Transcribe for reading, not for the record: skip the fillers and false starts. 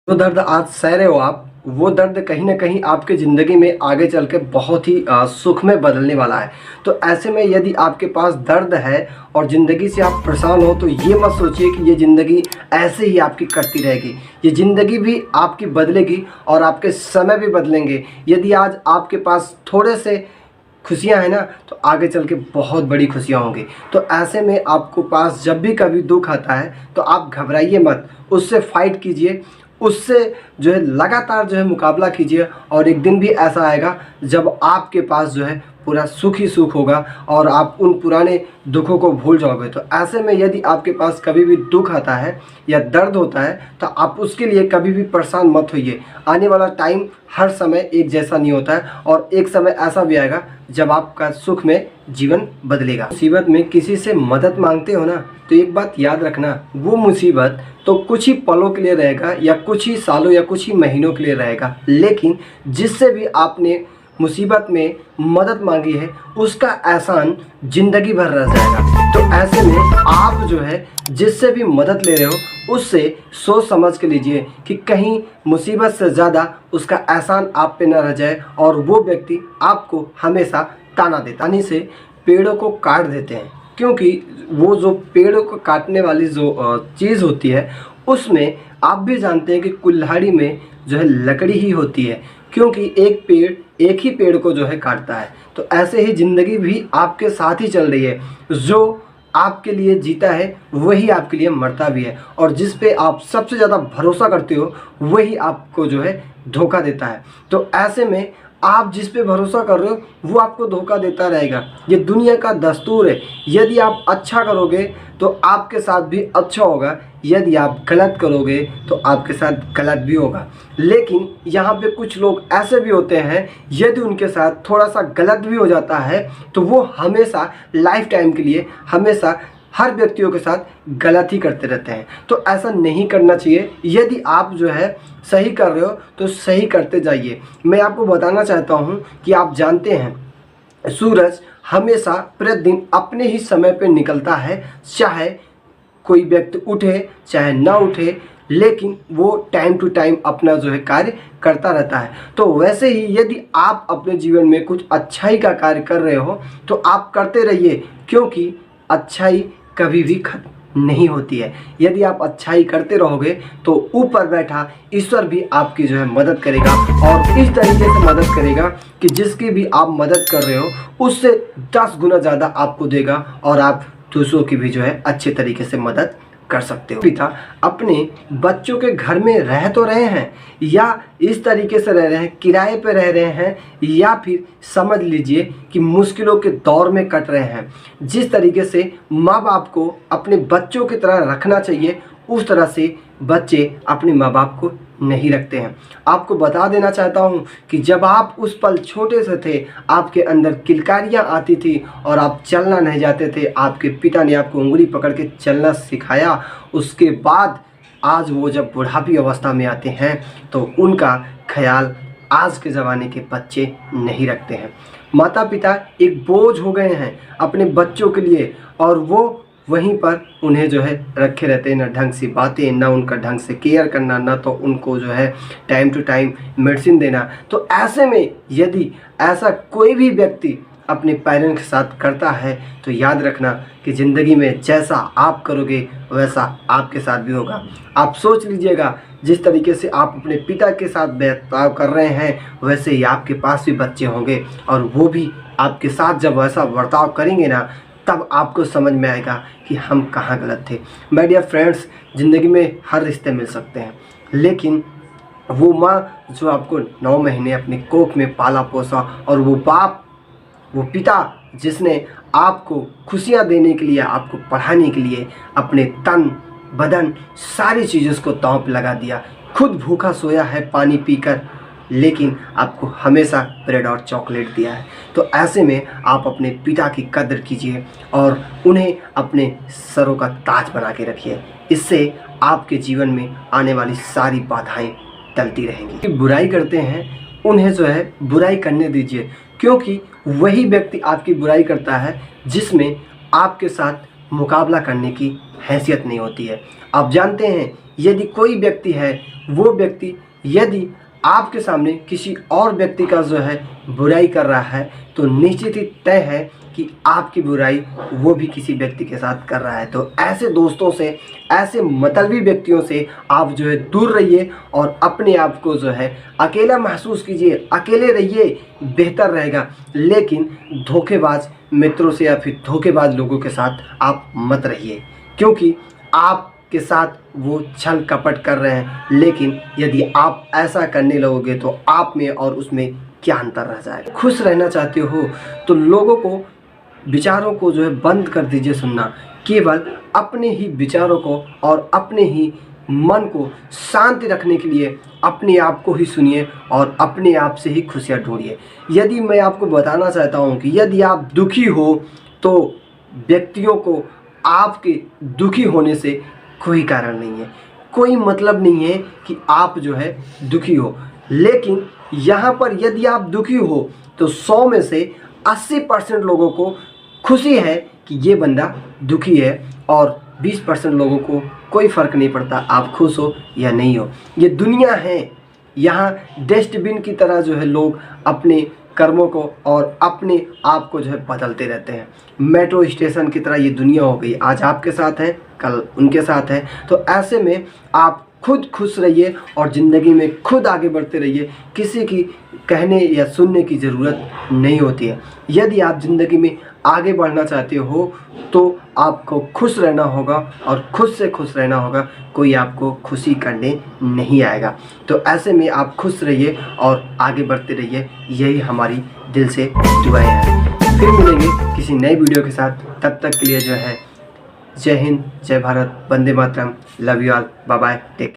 जो दर्द आज सह रहे हो आप, वो दर्द कहीं न कहीं आपके ज़िंदगी में आगे चल के बहुत ही सुख में बदलने वाला है। तो ऐसे में यदि आपके पास दर्द है और ज़िंदगी से आप परेशान हो, तो ये मत सोचिए कि ये ज़िंदगी ऐसे ही आपकी कटती रहेगी। ये ज़िंदगी भी आपकी बदलेगी और आपके समय भी बदलेंगे। यदि आज आपके पास थोड़े से खुशियाँ हैं ना, तो आगे चल के बहुत बड़ी खुशियाँ होंगी। तो ऐसे में आपको पास जब भी कभी दुःख आता है, तो आप घबराइए मत, उससे फ़ाइट कीजिए, उससे जो है लगातार जो है मुकाबला कीजिए। और एक दिन भी ऐसा आएगा जब आपके पास जो है पूरा सुख ही सुख होगा और आप उन पुराने दुखों को भूल जाओगे। तो ऐसे में यदि आपके पास कभी भी दुख आता है या दर्द होता है, तो आप उसके लिए कभी भी परेशान मत होइए। आने वाला टाइम हर समय एक जैसा नहीं होता है और एक समय ऐसा भी आएगा जब आपका सुख में जीवन बदलेगा। मुसीबत में किसी से मदद मांगते हो ना, तो एक बात याद रखना, वो मुसीबत तो कुछ ही पलों के लिए रहेगा या कुछ ही सालों या कुछ ही महीनों के लिए रहेगा, लेकिन जिससे भी आपने मुसीबत में मदद मांगी है, उसका एहसान ज़िंदगी भर रह जाएगा। तो ऐसे में आप जो है जिससे भी मदद ले रहे हो, उससे सोच समझ के लीजिए कि कहीं मुसीबत से ज़्यादा उसका एहसान आप पे ना रह जाए और वो व्यक्ति आपको हमेशा ताना देता। तानी से पेड़ों को काट देते हैं, क्योंकि वो जो पेड़ों को काटने वाली जो चीज़ होती है, उसमें आप भी जानते हैं कि कुल्हाड़ी में जो है लकड़ी ही होती है, क्योंकि एक ही पेड़ को जो है काटता है। तो ऐसे ही ज़िंदगी भी आपके साथ ही चल रही है। जो आपके लिए जीता है वही आपके लिए मरता भी है, और जिस पे आप सबसे ज़्यादा भरोसा करते हो वही आपको जो है धोखा देता है। तो ऐसे में आप जिस पे भरोसा कर रहे हो वो आपको धोखा देता रहेगा। ये दुनिया का दस्तूर है। यदि आप अच्छा करोगे तो आपके साथ भी अच्छा होगा, यदि आप गलत करोगे तो आपके साथ गलत भी होगा। लेकिन यहाँ पे कुछ लोग ऐसे भी होते हैं, यदि उनके साथ थोड़ा सा गलत भी हो जाता है तो वो हमेशा लाइफ टाइम के लिए हमेशा हर व्यक्तियों के साथ गलत ही करते रहते हैं। तो ऐसा नहीं करना चाहिए। यदि आप जो है सही कर रहे हो तो सही करते जाइए। मैं आपको बताना चाहता हूँ कि आप जानते हैं, सूरज हमेशा प्रतिदिन अपने ही समय पर निकलता है, चाहे कोई व्यक्ति उठे चाहे ना उठे, लेकिन वो टाइम टू टाइम अपना जो है कार्य करता रहता है। तो वैसे ही यदि आप अपने जीवन में कुछ अच्छाई का कार्य कर रहे हो तो आप करते रहिए, क्योंकि अच्छाई कभी भी खत्म नहीं होती है। यदि आप अच्छाई करते रहोगे तो ऊपर बैठा ईश्वर भी आपकी जो है मदद करेगा, और इस तरीके से मदद करेगा कि जिसकी भी आप मदद कर रहे हो उससे 10 गुना ज़्यादा आपको देगा, और आप दूसरों की भी जो है अच्छे तरीके से मदद कर सकते हो। पिता अपने बच्चों के घर में रह तो रहे हैं, या इस तरीके से रह रहे हैं, किराए पे रह रहे हैं, या फिर समझ लीजिए कि मुश्किलों के दौर में कट रहे हैं। जिस तरीके से माँ बाप को अपने बच्चों की तरह रखना चाहिए, उस तरह से बच्चे अपने माँ बाप को नहीं रखते हैं। आपको बता देना चाहता हूँ कि जब आप उस पल छोटे से थे, आपके अंदर किलकारियाँ आती थी और आप चलना नहीं जाते थे, आपके पिता ने आपको उंगली पकड़ के चलना सिखाया। उसके बाद आज वो जब बुढ़ापी अवस्था में आते हैं तो उनका ख्याल आज के ज़माने के बच्चे नहीं रखते हैं। माता पिता एक बोझ हो गए हैं अपने बच्चों के लिए, और वो वहीं पर उन्हें जो है रखे रहते हैं, ना ढंग से बातें, ना उनका ढंग से केयर करना, ना तो उनको जो है टाइम टू टाइम मेडिसिन देना। तो ऐसे में यदि ऐसा कोई भी व्यक्ति अपने पेरेंट्स के साथ करता है, तो याद रखना कि ज़िंदगी में जैसा आप करोगे वैसा आपके साथ भी होगा। आप सोच लीजिएगा, जिस तरीके से आप अपने पिता के साथ बर्ताव कर रहे हैं, वैसे ही आपके पास भी बच्चे होंगे, और वो भी आपके साथ जब वैसा बर्ताव करेंगे ना, तब आपको समझ में आएगा कि हम कहाँ गलत थे। माय डियर फ्रेंड्स, ज़िंदगी में हर रिश्ते मिल सकते हैं, लेकिन वो माँ जो आपको 9 महीने अपने कोख में पाला पोसा, और वो बाप, वो पिता जिसने आपको खुशियाँ देने के लिए, आपको पढ़ाने के लिए अपने तन बदन सारी चीज़ों को दांव पे लगा दिया, खुद भूखा सोया है पानी पीकर, लेकिन आपको हमेशा ब्रेड और चॉकलेट दिया है। तो ऐसे में आप अपने पिता की कदर कीजिए और उन्हें अपने सरों का ताज बना के रखिए। इससे आपके जीवन में आने वाली सारी बाधाएं टलती रहेंगी। बुराई करते हैं उन्हें जो है बुराई करने दीजिए, क्योंकि वही व्यक्ति आपकी बुराई करता है जिसमें आपके साथ मुकाबला करने की हैसियत नहीं होती है। आप जानते हैं यदि कोई व्यक्ति है, वो व्यक्ति यदि आपके सामने किसी और व्यक्ति का जो है बुराई कर रहा है, तो निश्चित ही तय है कि आपकी बुराई वो भी किसी व्यक्ति के साथ कर रहा है। तो ऐसे दोस्तों से, ऐसे मतलबी व्यक्तियों से आप जो है दूर रहिए और अपने आप को जो है अकेला महसूस कीजिए, अकेले रहिए, बेहतर रहेगा। लेकिन धोखेबाज मित्रों से या फिर धोखेबाज लोगों के साथ आप मत रहिए, क्योंकि आपके साथ वो छल कपट कर रहे हैं। लेकिन यदि आप ऐसा करने लगोगे तो आप में और उसमें क्या अंतर रह जाएगा। खुश रहना चाहते हो तो लोगों को, विचारों को जो है बंद कर दीजिए सुनना। केवल अपने ही विचारों को और अपने ही मन को शांति रखने के लिए अपने आप को ही सुनिए और अपने आप से ही खुशियाँ ढूंढिए। यदि मैं आपको बताना चाहता हूँ कि यदि आप दुखी हो तो व्यक्तियों को आपके दुखी होने से कोई कारण नहीं है, कोई मतलब नहीं है कि आप जो है दुखी हो। लेकिन यहाँ पर यदि आप दुखी हो तो 100 में से 80% लोगों को खुशी है कि ये बंदा दुखी है और 20% लोगों को कोई फ़र्क नहीं पड़ता आप खुश हो या नहीं हो। ये दुनिया है, यहाँ डस्टबिन की तरह जो है लोग अपने कर्मों को और अपने आप को जो है बदलते रहते हैं। मेट्रो स्टेशन की तरह ये दुनिया हो गई, आज आपके साथ है, कल उनके साथ है। तो ऐसे में आप खुद खुश रहिए और ज़िंदगी में खुद आगे बढ़ते रहिए। किसी की कहने या सुनने की ज़रूरत नहीं होती है। यदि आप ज़िंदगी में आगे बढ़ना चाहते हो तो आपको खुश रहना होगा और खुद से खुश रहना होगा, कोई आपको खुशी करने नहीं आएगा। तो ऐसे में आप खुश रहिए और आगे बढ़ते रहिए, यही हमारी दिल से दुआएं हैं। फिर मिलेंगे किसी नई वीडियो के साथ, तब तक के लिए जो है जय हिंद, जय भारत, वंदे मातरम, love you all, bye bye, take.